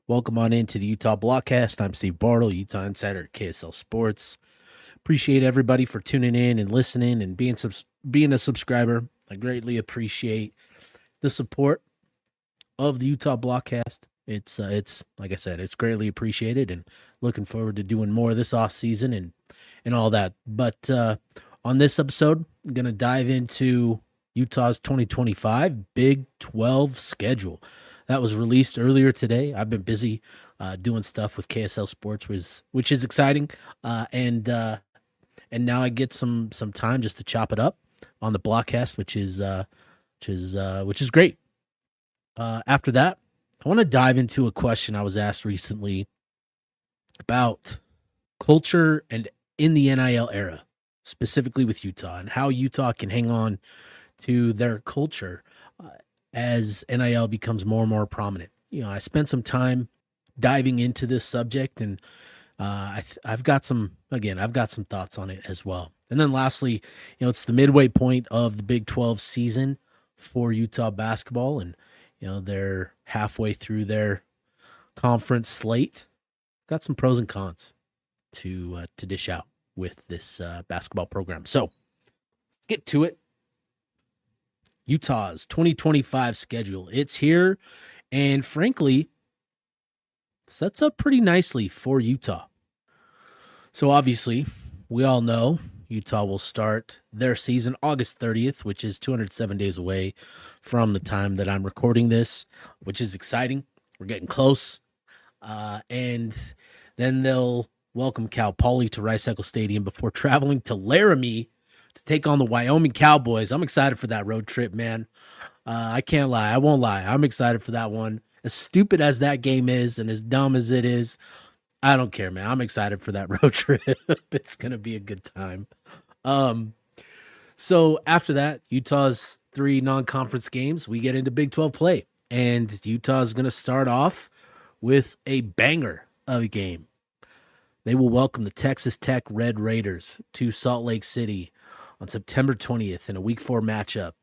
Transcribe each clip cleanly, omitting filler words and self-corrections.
Welcome on into the Utah Blockcast. I'm Steve Bartle, Utah Insider at KSL Sports. Appreciate everybody for tuning in and listening and being a subscriber. I greatly appreciate the support of the Utah Blockcast. It's like I said, it's greatly appreciated, and looking forward to doing more this off season and all that. But on this episode, I'm gonna dive into Utah's 2025 Big 12 schedule. That was released earlier today. I've been busy doing stuff with KSL Sports, which is exciting, and now I get some time just to chop it up on the Blockcast, which is great. After that, I want to dive into a question I was asked recently about culture and in the NIL era, specifically with Utah, and how Utah can hang on to their culture as NIL becomes more and more prominent. I spent some time diving into this subject, and I've got some thoughts on it as well. And then lastly, it's the midway point of the Big 12 season for Utah basketball, and they're halfway through their conference slate. Got some pros and cons to dish out with this basketball program. So let's get to it. Utah's 2025 schedule. It's here, and frankly, sets up pretty nicely for Utah. So obviously, we all know Utah will start their season August 30th, which is 207 days away from the time that I'm recording this, which is exciting. We're getting close. And then they'll welcome Cal Poly to Rice-Eccles Stadium before traveling to Laramie to take on the Wyoming Cowboys. I'm excited for that road trip, man. I can't lie. I won't lie. I'm excited for that one. As stupid as that game is and as dumb as it is, I don't care, man. I'm excited for that road trip. It's going to be a good time. So after that, Utah's 3 non-conference games, we get into Big 12 play. And Utah's going to start off with a banger of a game. They will welcome the Texas Tech Red Raiders to Salt Lake City on September 20th in a Week 4 matchup.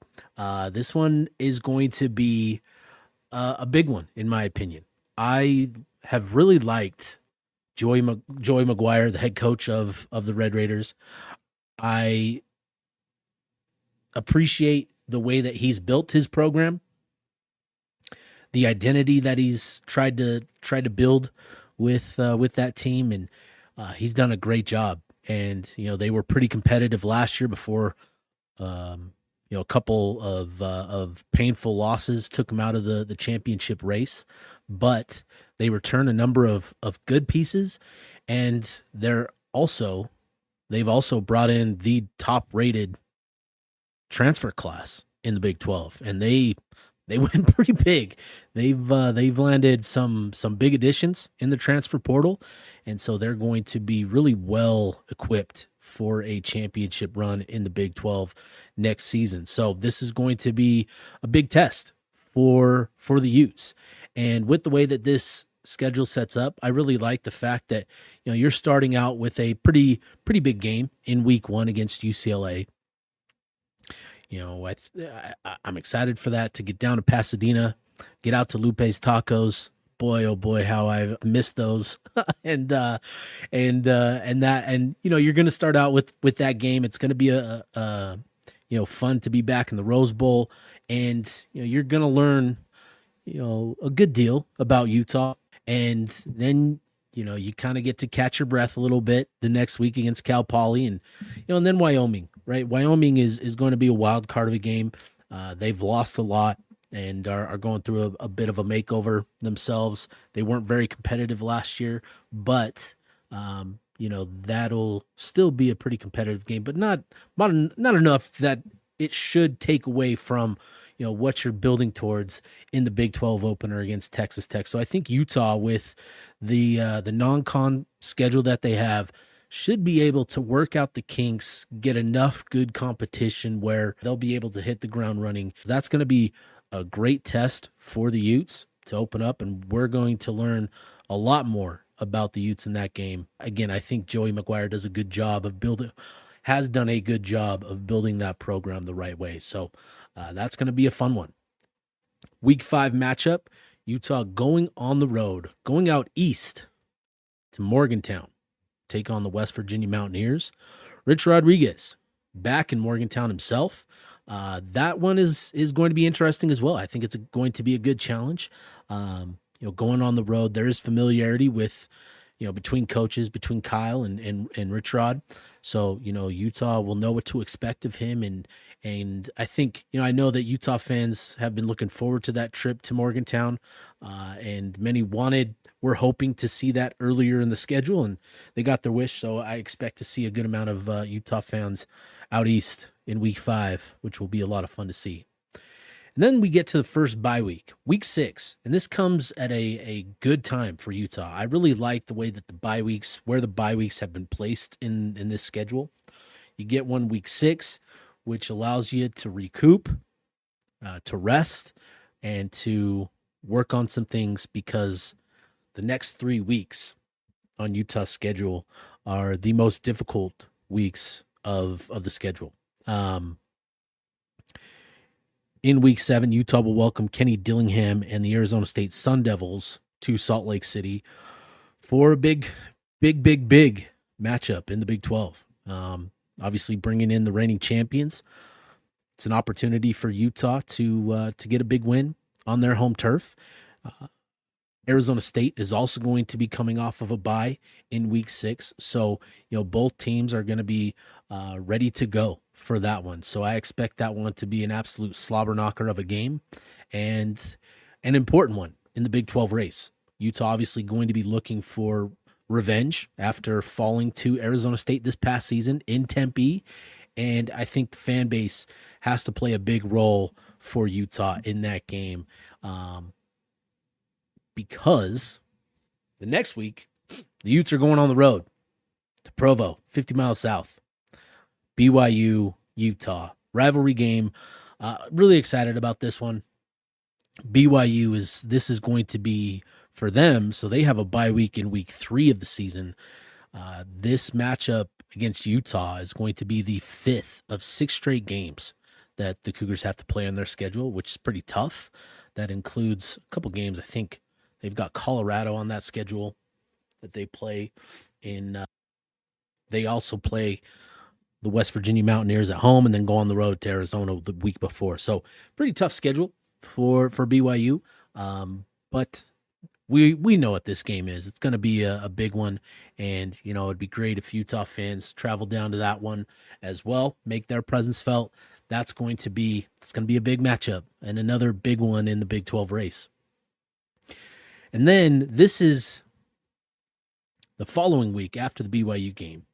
This one is going to be a big one, in my opinion. I have really liked Joey McGuire, the head coach of the Red Raiders. I appreciate the way that he's built his program, the identity that he's tried to build with that team, and he's done a great job. And they were pretty competitive last year before a couple of painful losses took them out of the championship race. But they return a number of good pieces, and they've also brought in the top-rated transfer class in the Big 12, and they went pretty big. They've landed some big additions in the transfer portal, and so they're going to be really well equipped for a championship run in the Big 12 next season. So this is going to be a big test for the Utes. And with the way that this schedule sets up, I really like the fact that you're starting out with a pretty big game in Week 1 against UCLA. I'm excited for that, to get down to Pasadena, get out to Lupe's Tacos. Boy, oh boy, how I've missed those. and you're going to start out with that game. It's going to be a fun to be back in the Rose Bowl, and you're going to learn a good deal about Utah, and then you kind of get to catch your breath a little bit the next week against Cal Poly, and then Wyoming, right? Wyoming is going to be a wild card of a game. They've lost a lot and are going through a bit of a makeover themselves. They weren't very competitive last year, but that'll still be a pretty competitive game, but not enough that it should take away from what you're building towards in the Big 12 opener against Texas Tech. So I think Utah, with the non-con schedule that they have, should be able to work out the kinks, get enough good competition where they'll be able to hit the ground running. That's going to be a great test for the Utes to open up, and we're going to learn a lot more about the Utes in that game. Again, I think Joey McGuire has done a good job of building that program the right way. So that's going to be a fun one. Week 5 matchup, Utah going on the road, going out east to Morgantown, take on the West Virginia Mountaineers. Rich Rodriguez back in Morgantown himself. That one is going to be interesting as well. I think it's going to be a good challenge. Going on the road, there is familiarity with, between coaches, between Kyle and Rich Rod. So, Utah will know what to expect of him. And I think, I know that Utah fans have been looking forward to that trip to Morgantown. And many were hoping to see that earlier in the schedule, and they got their wish. So I expect to see a good amount of Utah fans out east in week 5, which will be a lot of fun to see. And then we get to the first bye week, week 6, and this comes at a good time for Utah. I really like the way that where the bye weeks have been placed in this schedule. You get one week 6, which allows you to recoup, to rest, and to work on some things, because the next 3 weeks on Utah's schedule are the most difficult weeks of the schedule. In week 7, Utah will welcome Kenny Dillingham and the Arizona State Sun Devils to Salt Lake City for a big matchup in the Big 12. Obviously bringing in the reigning champions. It's an opportunity for Utah to get a big win on their home turf. Arizona State is also going to be coming off of a bye in week 6. So, both teams are going to be ready to go for that one. So I expect that one to be an absolute slobber knocker of a game and an important one in the Big 12 race. Utah obviously going to be looking for revenge after falling to Arizona State this past season in Tempe. And I think the fan base has to play a big role for Utah in that game. Because the next week, the Utes are going on the road to Provo, 50 miles south. BYU, Utah, rivalry game. Really excited about this one. This is going to be for them, so they have a bye week in week 3 of the season. This matchup against Utah is going to be the 5th of 6 straight games that the Cougars have to play on their schedule, which is pretty tough. That includes a couple games. I think they've got Colorado on that schedule that they play in. They also play the West Virginia Mountaineers at home and then go on the road to Arizona the week before. So pretty tough schedule for BYU. But we know what this game is. It's going to be a big one. And, it'd be great if Utah fans travel down to that one as well, make their presence felt. It's going to be a big matchup and another big one in the Big 12 race. And then this is the following week after the BYU game.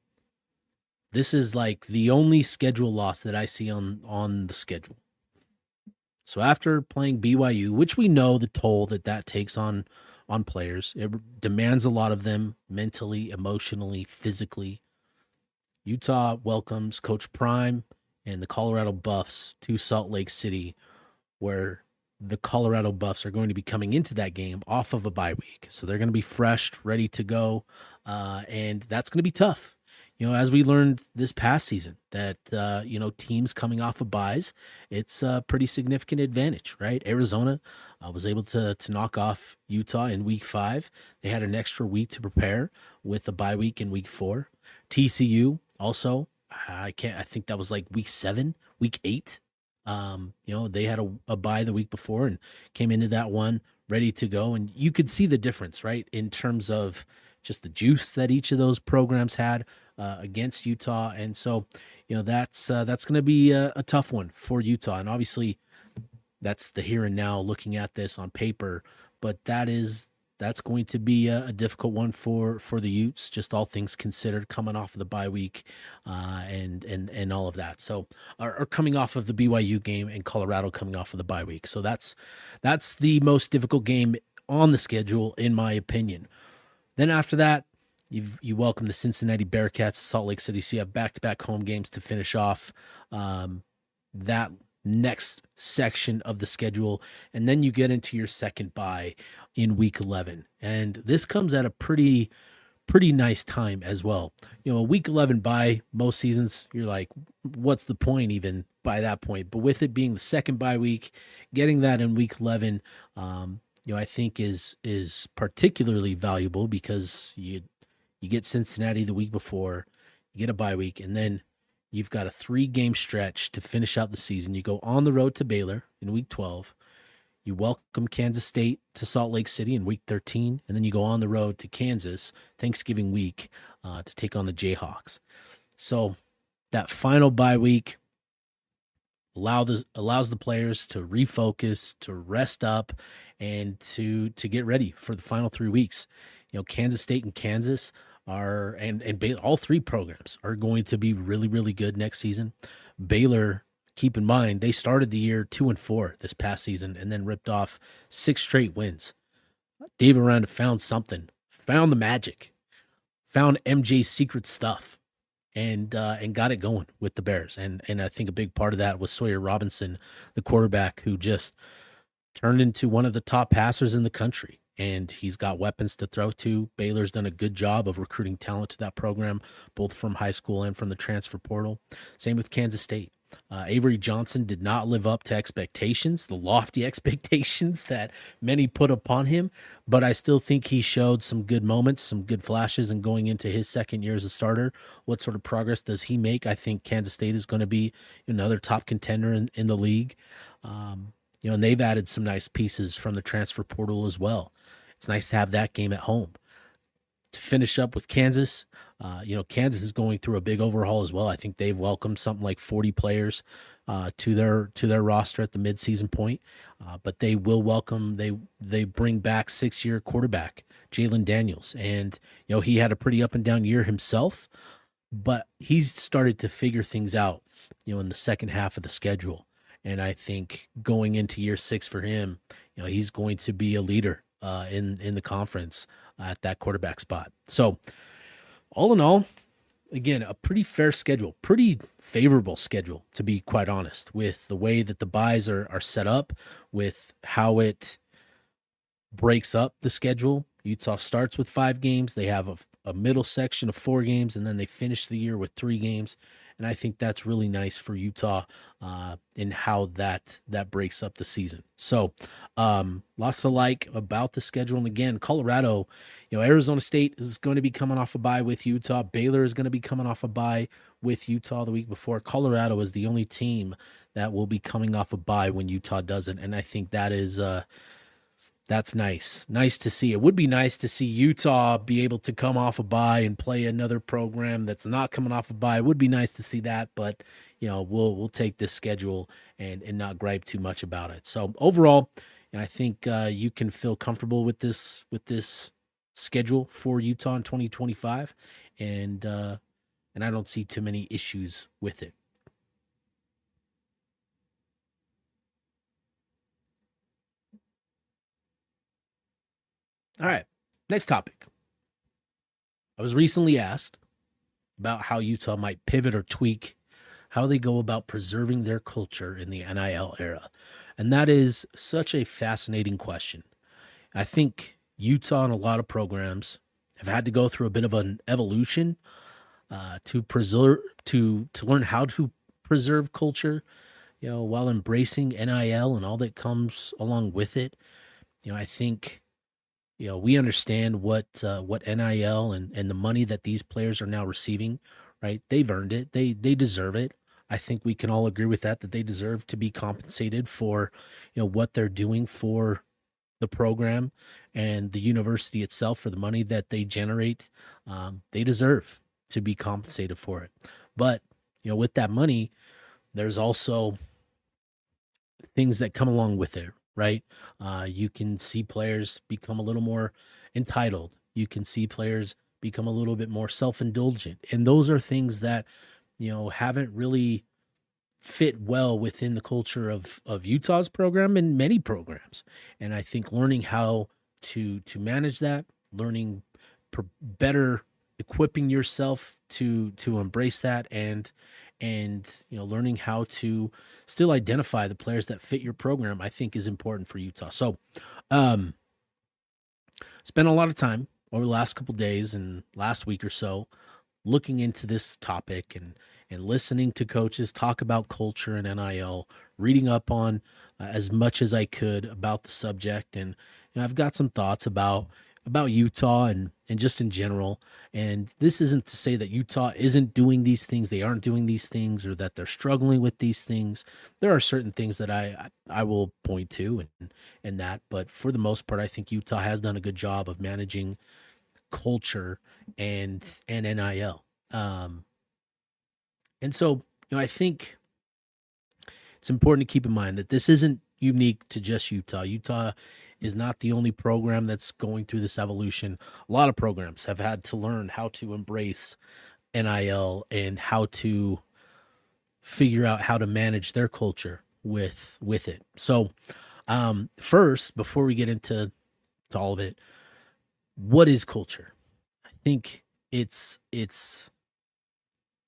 This is like the only schedule loss that I see on the schedule. So after playing BYU, which we know the toll that takes on players, it demands a lot of them mentally, emotionally, physically. Utah welcomes Coach Prime and the Colorado Buffs to Salt Lake City, where the Colorado Buffs are going to be coming into that game off of a bye week. So they're going to be fresh, ready to go, and that's going to be tough. As we learned this past season, that, teams coming off of byes, it's a pretty significant advantage, right? Arizona was able to knock off Utah in week 5. They had an extra week to prepare with a bye week in week 4. TCU also, I think that was like week 7, week 8. They had a bye the week before and came into that one ready to go. And you could see the difference, right? In terms of just the juice that each of those programs had against Utah. And so, that's going to be a tough one for Utah. And obviously that's the here and now looking at this on paper, but that's going to be a difficult one for the Utes, just all things considered, coming off of the bye week and all of that. So are coming off of the BYU game and Colorado coming off of the bye week. So that's the most difficult game on the schedule, in my opinion. Then after that, you welcome the Cincinnati Bearcats to Salt Lake City. So you have back-to-back home games to finish off that next section of the schedule. And then you get into your second bye in week 11. And this comes at a pretty nice time as well. A week 11 bye, most seasons, you're like, what's the point even by that point? But with it being the second bye week, getting that in week 11, I think is particularly valuable because you get Cincinnati the week before, you get a bye week, and then you've got a 3-game stretch to finish out the season. You go on the road to Baylor in week 12. You welcome Kansas State to Salt Lake City in week 13, and then you go on the road to Kansas Thanksgiving week to take on the Jayhawks. So that final bye week allows the players to refocus, to rest up, and to get ready for the final 3 weeks. Kansas State and Kansas are and all 3 programs are going to be really, really good next season. Baylor, keep in mind, they started the year 2-4 this past season and then ripped off 6 straight wins. Dave Aranda found something, found the magic, found MJ's secret stuff, and got it going with the Bears. And I think a big part of that was Sawyer Robinson, the quarterback, who just turned into one of the top passers in the country. And he's got weapons to throw to. Baylor's done a good job of recruiting talent to that program, both from high school and from the transfer portal. Same with Kansas State. Avery Johnson did not live up to expectations, the lofty expectations that many put upon him, but I still think he showed some good moments, some good flashes, and going into his second year as a starter, what sort of progress does he make? I think Kansas State is going to be another top contender in the league. And they've added some nice pieces from the transfer portal as well. It's nice to have that game at home. To finish up with Kansas, Kansas is going through a big overhaul as well. I think they've welcomed something like 40 players to their roster at the midseason point, but they will welcome they bring back 6-year quarterback Jalen Daniels, and he had a pretty up and down year himself, but he's started to figure things out in the second half of the schedule, and I think going into year 6 for him, he's going to be a leader in the conference at that quarterback spot. So all in all, again, a pretty fair schedule, pretty favorable schedule, to be quite honest, with the way that the buys are set up, with how it breaks up the schedule. Utah starts with 5 games. They have a middle section of 4 games, and then they finish the year with 3 games. And I think that's really nice for Utah in how that breaks up the season. So lots to like about the schedule. And again, Colorado, Arizona State is going to be coming off a bye with Utah. Baylor is going to be coming off a bye with Utah the week before. Colorado is the only team that will be coming off a bye when Utah doesn't. And I think that is that's nice. Nice to see. It would be nice to see Utah be able to come off a bye and play another program that's not coming off a bye. It would be nice to see that, but we'll take this schedule and not gripe too much about it. So overall, I think you can feel comfortable with this schedule for Utah in 2025, and I don't see too many issues with it. All right, next topic. I was recently asked about how Utah might pivot or tweak how they go about preserving their culture in the NIL era. And that is such a fascinating question. I think Utah and a lot of programs have had to go through a bit of an evolution to learn how to preserve culture, while embracing NIL and all that comes along with it. I think we understand what NIL and the money that these players are now receiving, right? They've earned it. They deserve it. I think we can all agree with that they deserve to be compensated for, what they're doing for the program and the university itself, for the money that they generate. They deserve to be compensated for it. But, with that money, there's also things that come along with it, right? You can see players become a little more entitled. You can see players become a little bit more self-indulgent. And those are things that, haven't really fit well within the culture of Utah's program and many programs. And I think learning how to manage that, learning better equipping yourself to embrace that, and learning how to still identify the players that fit your program, I think is important for Utah. So spent a lot of time over the last couple of days and last week or so looking into this topic and listening to coaches talk about culture and NIL, reading up on as much as I could about the subject, and I've got some thoughts about Utah and just in general. And this isn't to say that Utah isn't doing these things, they aren't doing these things, or that they're struggling with these things. There are certain things that I will point to and that, but for the most part, I think Utah has done a good job of managing culture and NIL. And so, I think it's important to keep in mind that this isn't unique to just Utah. Utah is not the only program that's going through this evolution. A lot of programs have had to learn how to embrace NIL and how to figure out how to manage their culture with it. So, first, before we get into all of it, what is culture? I think it's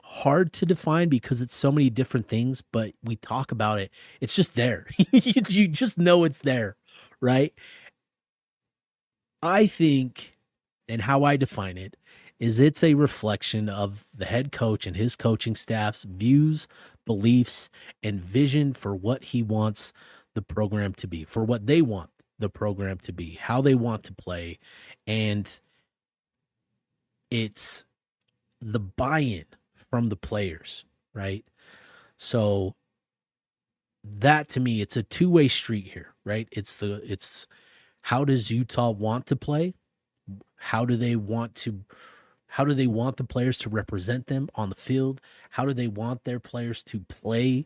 hard to define because it's so many different things, but we talk about it. It's just there. You just know it's there, right? I think, and how I define it, is it's a reflection of the head coach and his coaching staff's views, beliefs, and vision for what he wants the program to be, for what they want the program to be, how they want to play. And it's the buy-in from the players, right? So that, to me, it's a two-way street here, right? It's how does Utah want to play? How do they want the players to represent them on the field? How do they want their players to play?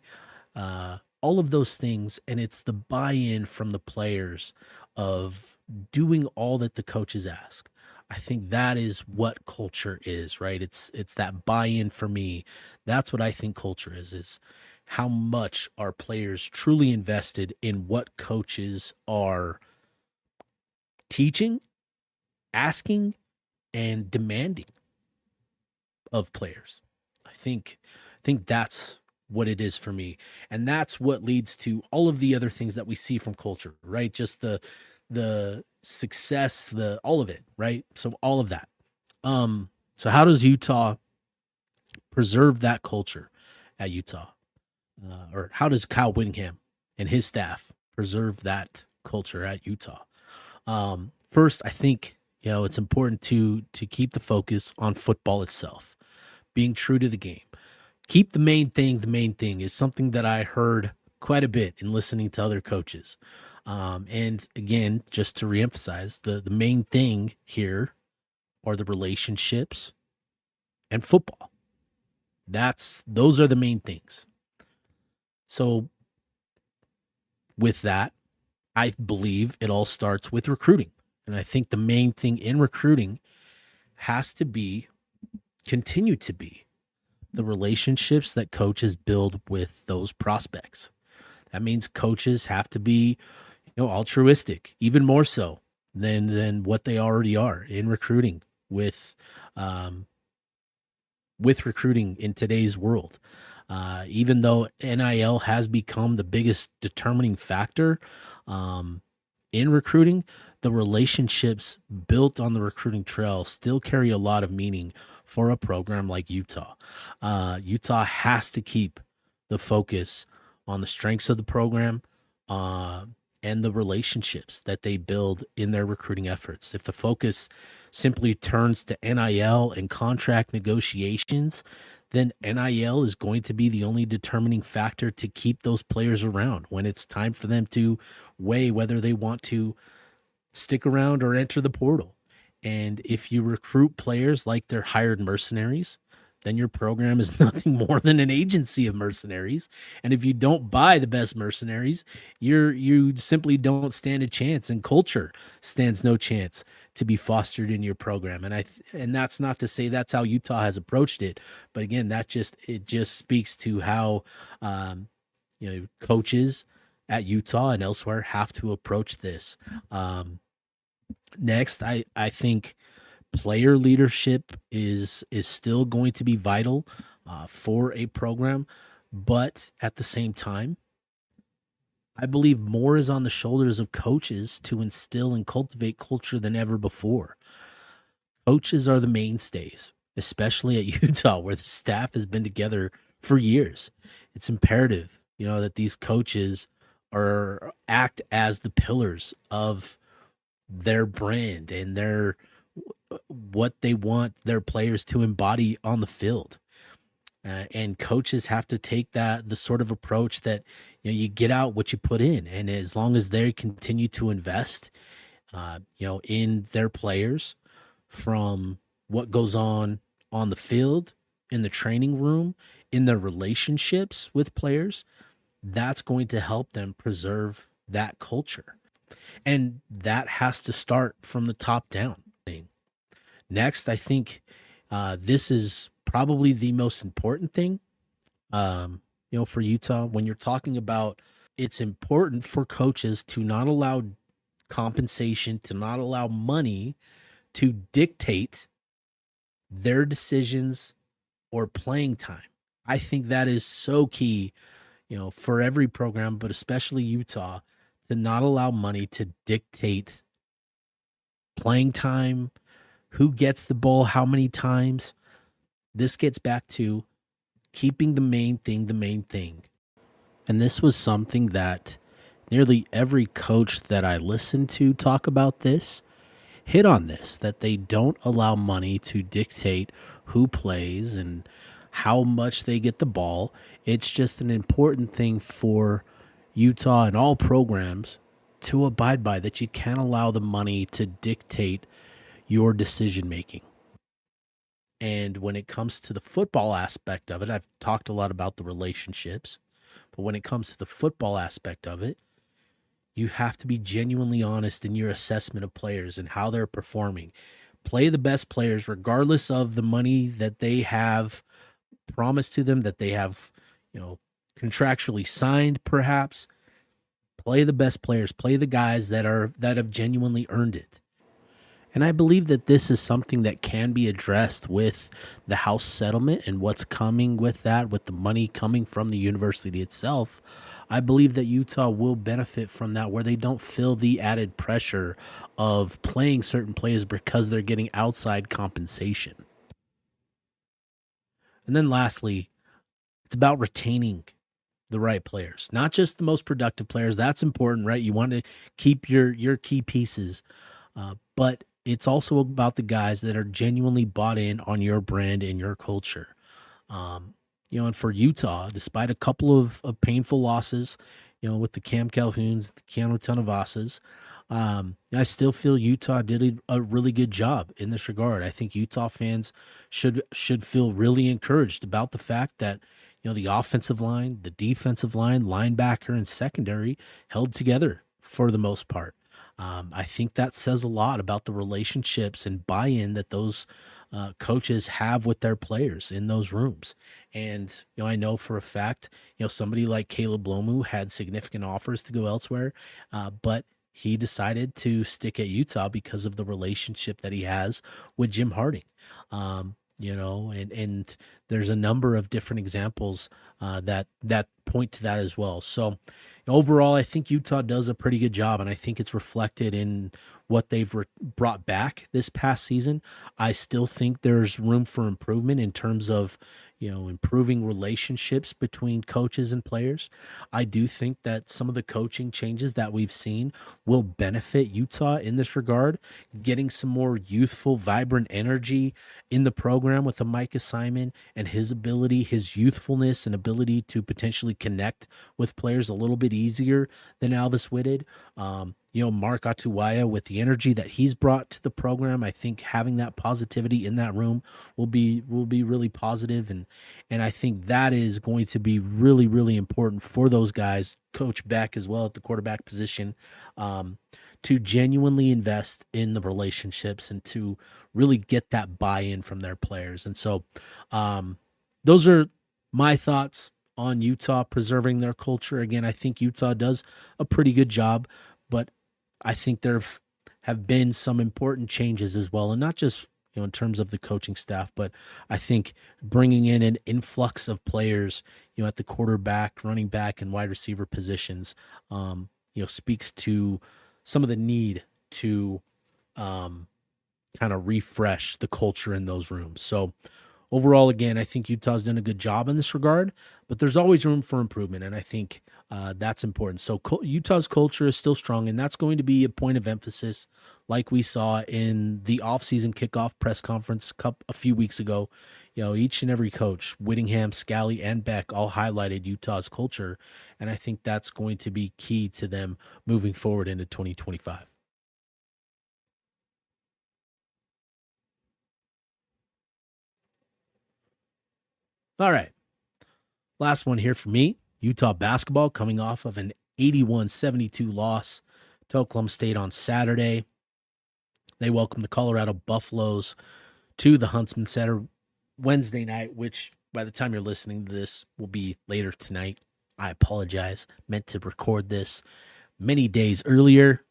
All of those things, and it's the buy-in from the players of doing all that the coaches ask. I think that is what culture is, right? It's that buy-in for me. That's what I think culture is how much are players truly invested in what coaches are teaching, asking, and demanding of players. I think that's what it is for me. And that's what leads to all of the other things that we see from culture, right? Just the success, all of it, right? So all of that. So how does Utah preserve that culture at Utah? Or how does Kyle Whittingham and his staff preserve that culture at Utah? First, I think, it's important to keep the focus on football itself, being true to the game. Keep the main thing is something that I heard quite a bit in listening to other coaches. And again, just to reemphasize, the main thing here are the relationships and football. Those are the main things. So with that, I believe it all starts with recruiting. And I think the main thing in recruiting has to continue to be the relationships that coaches build with those prospects. That means coaches have to be, altruistic, even more so than what they already are in recruiting with recruiting in today's world. Even though NIL has become the biggest determining factor in recruiting, the relationships built on the recruiting trail still carry a lot of meaning for a program like Utah. Utah has to keep the focus on the strengths of the program and the relationships that they build in their recruiting efforts. If the focus simply turns to NIL and contract negotiations, then NIL is going to be the only determining factor to keep those players around when it's time for them to weigh whether they want to stick around or enter the portal. And if you recruit players like they're hired mercenaries, then your program is nothing more than an agency of mercenaries. And if you don't buy the best mercenaries, you simply don't stand a chance, and culture stands no chance to be fostered in your program. And that's not to say that's how Utah has approached it, but again, it just speaks to how coaches at Utah and elsewhere have to approach this. Next, I think player leadership is still going to be vital for a program, but at the same time, I believe more is on the shoulders of coaches to instill and cultivate culture than ever before. Coaches are the mainstays, especially at Utah, where the staff has been together for years. It's imperative, that these coaches act as the pillars of their brand and their what they want their players to embody on the field. And coaches have to take the sort of approach that, you get out what you put in. And as long as they continue to invest, in their players, from what goes on the field, in the training room, in their relationships with players, that's going to help them preserve that culture. And that has to start from the top down. Next, I think this is probably the most important thing, for Utah. When you're talking about, it's important for coaches to not allow compensation, to not allow money to dictate their decisions or playing time. I think that is so key, for every program, but especially Utah, to not allow money to dictate playing time, who gets the ball, how many times. This gets back to keeping the main thing. And this was something that nearly every coach that I listened to talk about this hit on this, that they don't allow money to dictate who plays and how much they get the ball. It's just an important thing for Utah and all programs to abide by, that you can't allow the money to dictate your decision making. And when it comes to the football aspect of it, I've talked a lot about the relationships, but when it comes to the football aspect of it, you have to be genuinely honest in your assessment of players and how they're performing. Play the best players, regardless of the money that they have promised to them, that they have, contractually signed, perhaps. Play the best players. Play the guys that have genuinely earned it. And I believe that this is something that can be addressed with the House settlement and what's coming with that, with the money coming from the university itself. I believe that Utah will benefit from that, where they don't feel the added pressure of playing certain players because they're getting outside compensation. And then lastly, it's about retaining the right players, not just the most productive players. That's important, right? You want to keep your key pieces, but it's also about the guys that are genuinely bought in on your brand and your culture. And for Utah, despite a couple of painful losses, with the Cam Calhouns, the Keanu Tanavasas, I still feel Utah did a really good job in this regard. I think Utah fans should feel really encouraged about the fact that, the offensive line, the defensive line, linebacker, and secondary held together for the most part. I think that says a lot about the relationships and buy-in that those coaches have with their players in those rooms. And, I know for a fact, somebody like Caleb Lomu had significant offers to go elsewhere, but he decided to stick at Utah because of the relationship that he has with Jim Harding. And there's a number of different examples that point to that as well. So overall, I think Utah does a pretty good job, and I think it's reflected in what they've brought back this past season. I still think there's room for improvement in terms of, improving relationships between coaches and players. I do think that some of the coaching changes that we've seen will benefit Utah in this regard, getting some more youthful, vibrant energy in the program with a Micah Simon and his youthfulness and ability to potentially connect with players a little bit easier than Alvis Witt did. Mark Atuwaya, with the energy that he's brought to the program, I think having that positivity in that room will be really positive, and I think that is going to be really, really important for those guys, Coach Beck as well at the quarterback position, to genuinely invest in the relationships and to really get that buy-in from their players. And so those are my thoughts on Utah preserving their culture. Again, I think Utah does a pretty good job, but I think there have been some important changes as well, and not just in terms of the coaching staff, but I think bringing in an influx of players, at the quarterback, running back, and wide receiver positions, speaks to some of the need to kind of refresh the culture in those rooms. So overall, again, I think Utah's done a good job in this regard, but there's always room for improvement, and I think that's important. So Utah's culture is still strong, and that's going to be a point of emphasis, like we saw in the offseason kickoff press conference a few weeks ago. Each and every coach, Whittingham, Scally, and Beck, all highlighted Utah's culture, and I think that's going to be key to them moving forward into 2025. All right. Last one here for me. Utah basketball coming off of an 81-72 loss to Oklahoma State on Saturday. They welcomed the Colorado Buffaloes to the Huntsman Center Wednesday night, which by the time you're listening to this will be later tonight. I apologize. Meant to record this many days earlier,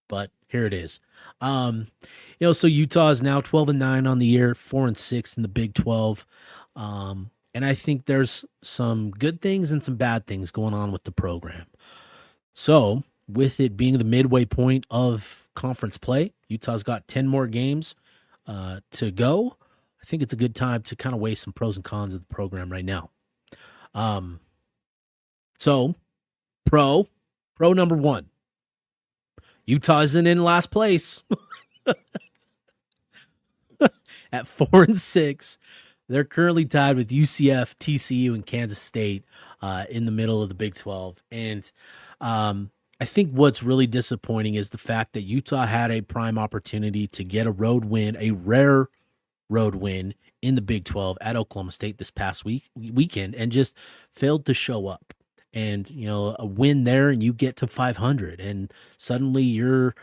but here it is. So Utah is now 12-9 on the year, 4-6 in the Big 12. And I think there's some good things and some bad things going on with the program. So with it being the midway point of conference play, Utah's got 10 more games to go. I think it's a good time to kind of weigh some pros and cons of the program right now. So pro number one, Utah isn't in last place at 4-6. They're currently tied with UCF, TCU, and Kansas State in the middle of the Big 12. And I think what's really disappointing is the fact that Utah had a prime opportunity to get a road win, a rare road win in the Big 12 at Oklahoma State this past weekend, and just failed to show up. And, a win there and you get to 500, and suddenly you're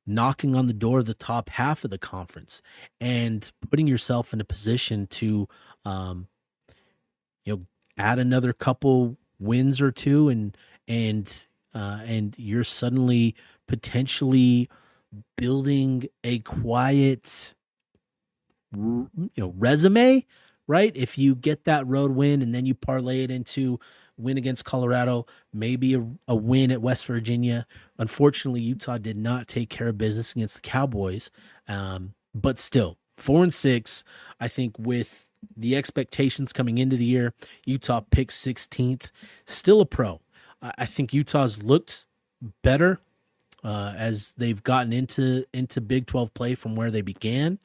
knocking on the door of the top half of the conference and putting yourself in a position to, add another couple wins or two, and you're suddenly potentially building a quiet, resume, right? If you get that road win and then you parlay it into win against Colorado, maybe a win at West Virginia. Unfortunately, Utah did not take care of business against the Cowboys. But still, 4-6, I think with the expectations coming into the year, Utah picked 16th, still a pro. I think Utah's looked better as they've gotten into Big 12 play from where they began.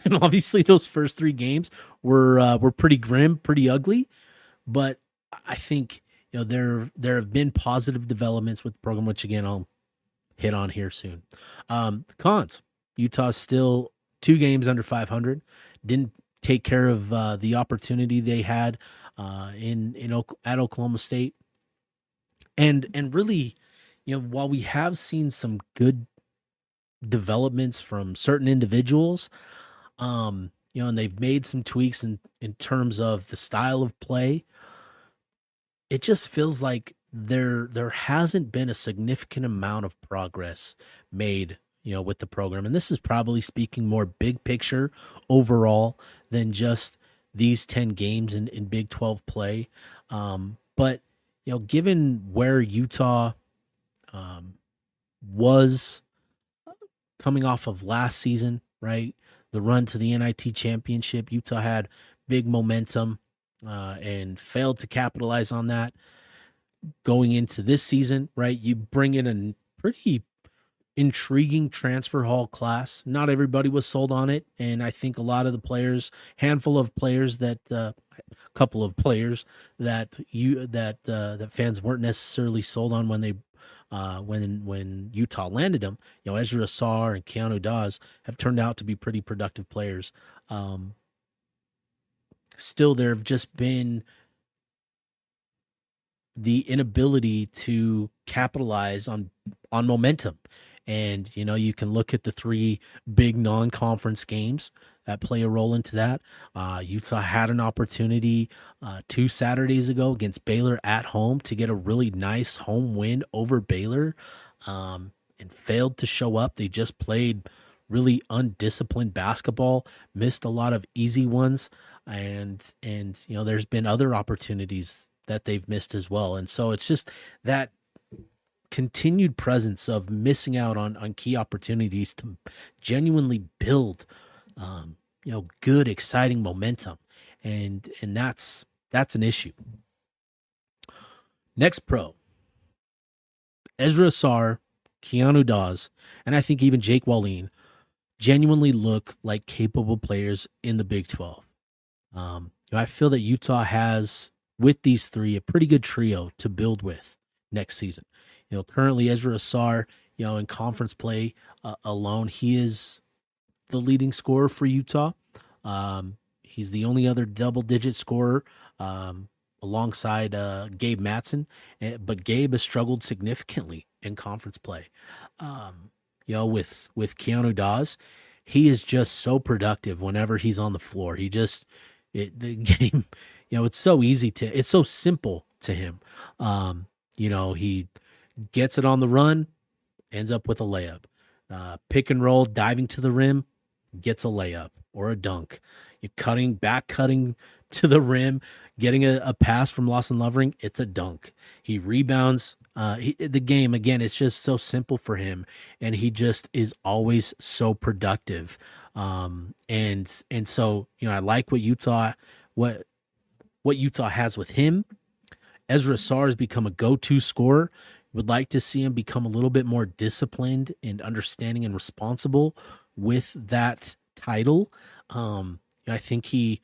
And obviously those first three games were pretty grim, pretty ugly, but I think there have been positive developments with the program, which again I'll hit on here soon. Cons: Utah's still 2 games under 500. Didn't take care of the opportunity they had at Oklahoma State, and really, while we have seen some good developments from certain individuals, and they've made some tweaks in terms of the style of play. It just feels like there hasn't been a significant amount of progress made, with the program. And this is probably speaking more big picture overall than just these 10 games in Big 12 play. But, given where Utah was coming off of last season, right? The run to the NIT championship, Utah had big momentum. And failed to capitalize on that going into this season, right? You bring in a pretty intriguing transfer hall class. Not everybody was sold on it, and I think a lot of the players, couple of players that that fans weren't necessarily sold on when they when Utah landed them. Ezra Sarr and Keanu Dawes have turned out to be pretty productive players. Still, there have just been the inability to capitalize on momentum. And, you can look at the 3 big non-conference games that play a role into that. Utah had an opportunity 2 Saturdays ago against Baylor at home to get a really nice home win over Baylor, and failed to show up. They just played really undisciplined basketball, missed a lot of easy ones. And there's been other opportunities that they've missed as well. And so it's just that continued presence of missing out on key opportunities to genuinely build good, exciting momentum. And that's an issue. Next pro, Ezra Sarr, Keanu Dawes, and I think even Jake Wallin genuinely look like capable players in the Big 12. I feel that Utah has, with these three, a pretty good trio to build with next season. Currently Ezra Sarr, in conference play alone, he is the leading scorer for Utah. He's the only other double-digit scorer alongside Gabe Matson, but Gabe has struggled significantly in conference play. With Keanu Dawes, he is just so productive whenever he's on the floor. The game, it's so it's so simple to him. He gets it on the run, ends up with a layup. Pick and roll, diving to the rim, gets a layup or a dunk. You're cutting to the rim, getting a pass from Lawson Lovering, it's a dunk. He rebounds. The game, again, it's just so simple for him, and he just is always so productive. And so, I like what Utah has with him. Ezra Sarr has become a go-to scorer. Would like to see him become a little bit more disciplined and understanding and responsible with that title. I think he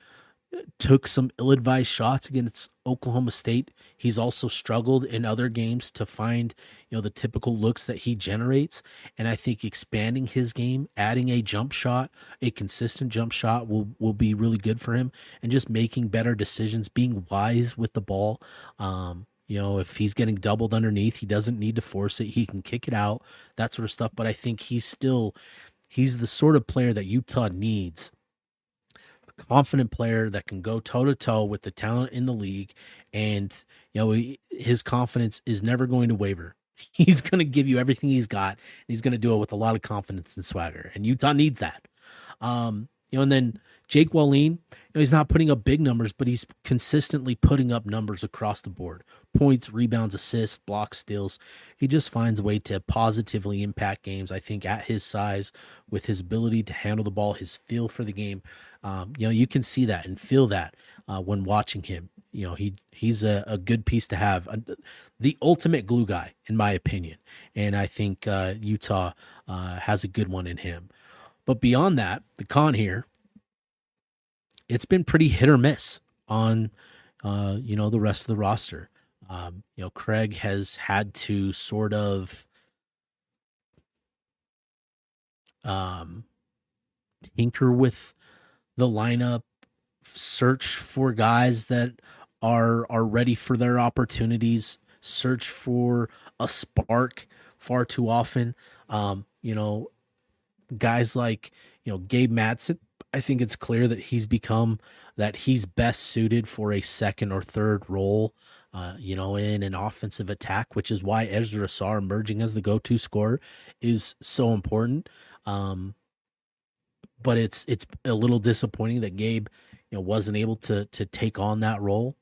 took some ill-advised shots against Oklahoma State. He's also struggled in other games to find, the typical looks that he generates. And I think expanding his game, adding a jump shot, a consistent jump shot will be really good for him, and just making better decisions, being wise with the ball. If he's getting doubled underneath, he doesn't need to force it. He can kick it out, that sort of stuff. But I think he's the sort of player that Utah needs. Confident player that can go toe-to-toe with the talent in the league, and his confidence is never going to waver. He's going to give you everything he's got, and he's going to do it with a lot of confidence and swagger, and Utah needs that. And then Jake Wallin, he's not putting up big numbers, but he's consistently putting up numbers across the board. Points, rebounds, assists, blocks, steals. He just finds a way to positively impact games, I think, at his size, with his ability to handle the ball, his feel for the game. You can see that and feel that when watching him. He's a good piece to have. The ultimate glue guy, in my opinion. And I think Utah has a good one in him. But beyond that, the con here, it's been pretty hit or miss on, the rest of the roster. Craig has had to sort of tinker with the lineup, search for guys that are ready for their opportunities, search for a spark far too often. Guys like, Gabe Matson, I think it's clear that he's best suited for a second or third role, in an offensive attack, which is why Ezra Sarr emerging as the go-to scorer is so important. But it's a little disappointing that Gabe, wasn't able to take on that role.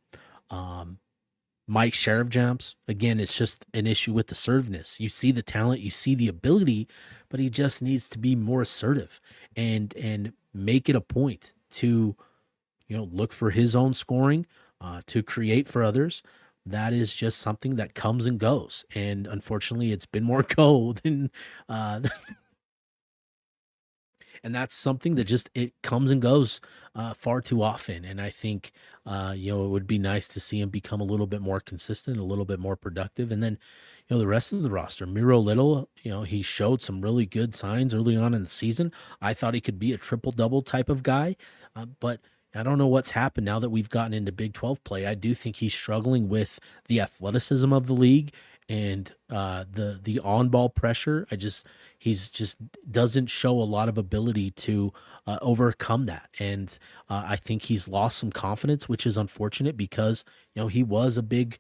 Mike Sheriff-Jams, again, it's just an issue with the serveness. You see the talent, you see the ability, but he just needs to be more assertive and make it a point to, look for his own scoring, to create for others. That is just something that comes and goes. And unfortunately, it's been more go than, and that's something that just, it comes and goes far too often. And I think, it would be nice to see him become a little bit more consistent, a little bit more productive. And then, the rest of the roster, Miro Little, he showed some really good signs early on in the season. I thought he could be a triple-double type of guy, but I don't know what's happened now that we've gotten into Big 12 play. I do think he's struggling with the athleticism of the league and the on-ball pressure. He's just doesn't show a lot of ability to overcome that. And I think he's lost some confidence, which is unfortunate because, he was a big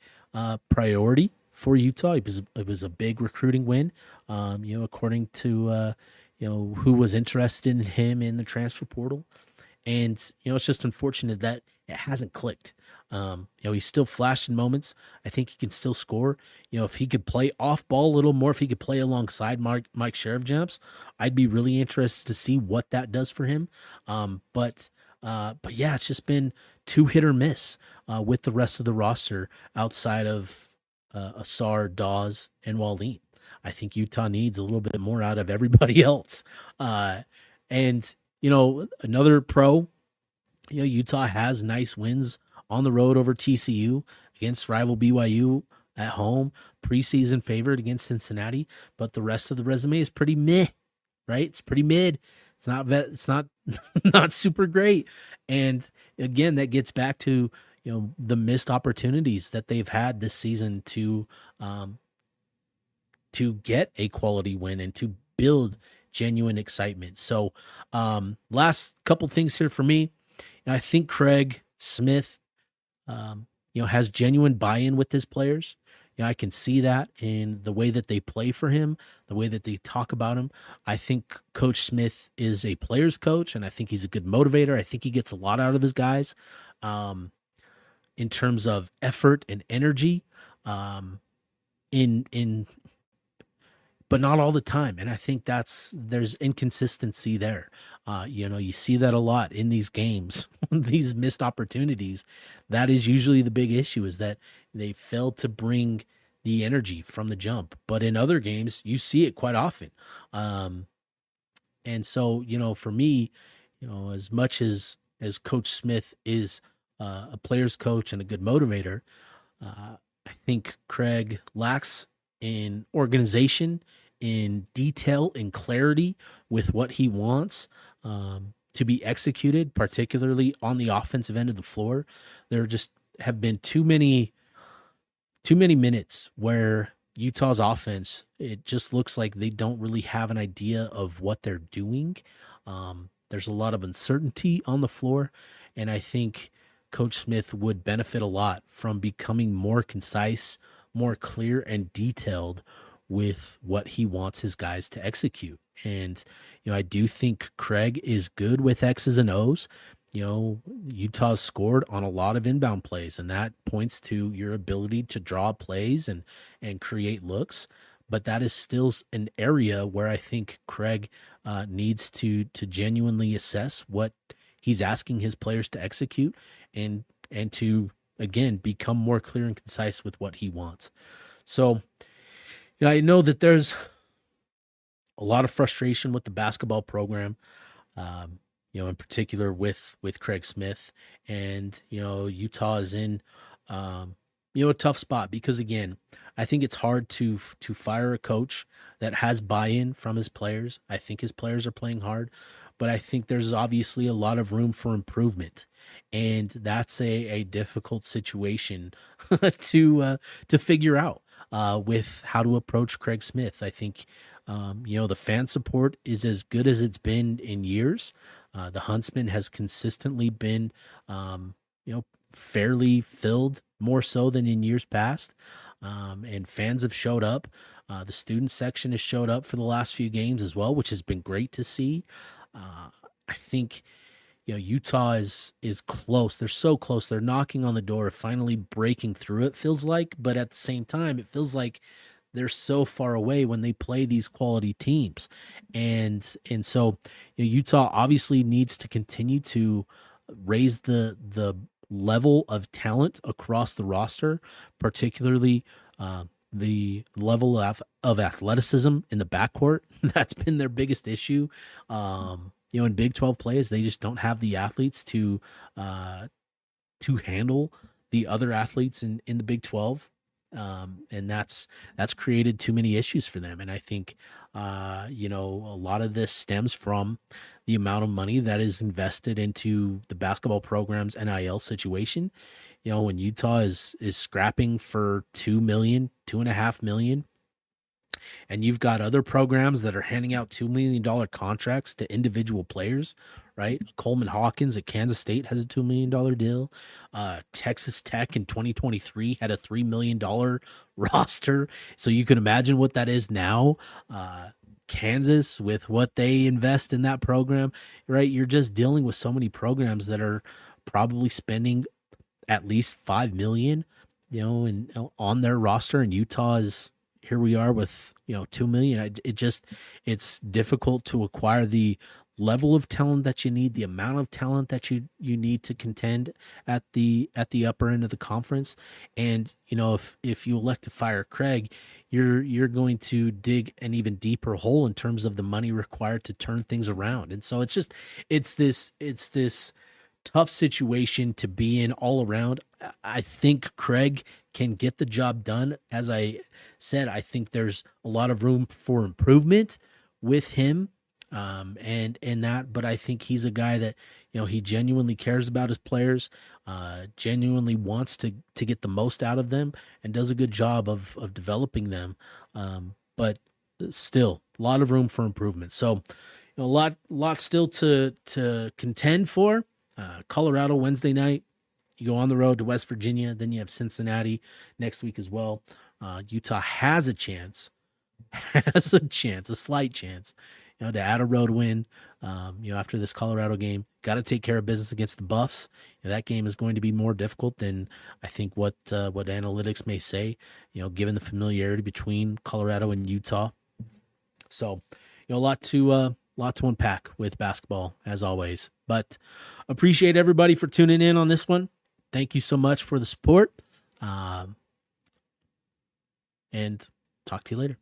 priority for Utah. It was a big recruiting win, according to, who was interested in him in the transfer portal. And, it's just unfortunate that it hasn't clicked. He's still flashing moments. I think he can still score. If he could play off ball a little more, if he could play alongside Mike Sheriff Jumps, I'd be really interested to see what that does for him. But yeah, it's just been too hit or miss with the rest of the roster outside of Asar, Dawes, and Waleem. I think Utah needs a little bit more out of everybody else. And another pro, Utah has nice wins on the road over TCU, against rival BYU at home, preseason favorite against Cincinnati, but the rest of the resume is pretty meh, right? It's pretty mid. It's not not super great. And again, that gets back to, the missed opportunities that they've had this season to get a quality win and to build genuine excitement. So, last couple things here for me. I think Craig Smith, has genuine buy-in with his players. I can see that in the way that they play for him, the way that they talk about him. I think Coach Smith is a player's coach, and I think he's a good motivator. I think he gets a lot out of his guys in terms of effort and energy, but not all the time. And I think there's inconsistency there. You see that a lot in these games, these missed opportunities. That is usually the big issue, is that they fail to bring the energy from the jump. But in other games, you see it quite often. And so, for me, as much as Coach Smith is a player's coach and a good motivator, I think Craig lacks in organization, in detail, in clarity with what he wants to be executed, particularly on the offensive end of the floor. There just have been too many minutes where Utah's offense, it just looks like they don't really have an idea of what they're doing. There's a lot of uncertainty on the floor, and I think Coach Smith would benefit a lot from becoming more concise, more clear and detailed with what he wants his guys to execute. And, I do think Craig is good with X's and O's. Utah's scored on a lot of inbound plays, and that points to your ability to draw plays and create looks. But that is still an area where I think Craig needs to genuinely assess what he's asking his players to execute and to, again, become more clear and concise with what he wants. So, I know that there's a lot of frustration with the basketball program, in particular with Craig Smith, and, Utah is in, a tough spot because, again, I think it's hard to fire a coach that has buy-in from his players. I think his players are playing hard, but I think there's obviously a lot of room for improvement. And that's a difficult situation to figure out with how to approach Craig Smith. I think, the fan support is as good as it's been in years. The Huntsman has consistently been, fairly filled, more so than in years past. And fans have showed up. The student section has showed up for the last few games as well, which has been great to see. I think, Utah is close. They're so close. They're knocking on the door, finally breaking through, it feels like. But at the same time, it feels like they're so far away when they play these quality teams. And so Utah obviously needs to continue to raise the level of talent across the roster, particularly the level of athleticism in the backcourt. That's been their biggest issue. In Big 12 plays, they just don't have the athletes to handle the other athletes in the Big 12. And that's created too many issues for them. And I think, a lot of this stems from the amount of money that is invested into the basketball program's NIL situation. When Utah is scrapping for $2.5 million, and you've got other programs that are handing out $2 million contracts to individual players, right? Coleman Hawkins at Kansas State has a $2 million deal. Texas Tech in 2023 had a $3 million roster. So you can imagine what that is now. Kansas, with what they invest in that program, right? You're just dealing with so many programs that are probably spending at least 5 million, and on their roster, and Utah is, here we are with 2 million. It's difficult to acquire the level of talent that you need, the amount of talent that you need to contend at the upper end of the conference. And if you elect to fire Craig, you're going to dig an even deeper hole in terms of the money required to turn things around. And so it's this tough situation to be in all around. I think Craig can get the job done. As I said, I think there's a lot of room for improvement with him. But I think he's a guy that, he genuinely cares about his players, genuinely wants to get the most out of them, and does a good job of developing them. But still a lot of room for improvement. So, a lot still to contend for. Colorado Wednesday night, you go on the road to West Virginia, then you have Cincinnati next week as well. Utah has a chance, a slight chance, to add a road win, after this Colorado game. Got to take care of business against the Buffs. That game is going to be more difficult than I think what analytics may say, given the familiarity between Colorado and Utah. So, a lot to unpack with basketball, as always. But appreciate everybody for tuning in on this one. Thank you so much for the support. And talk to you later.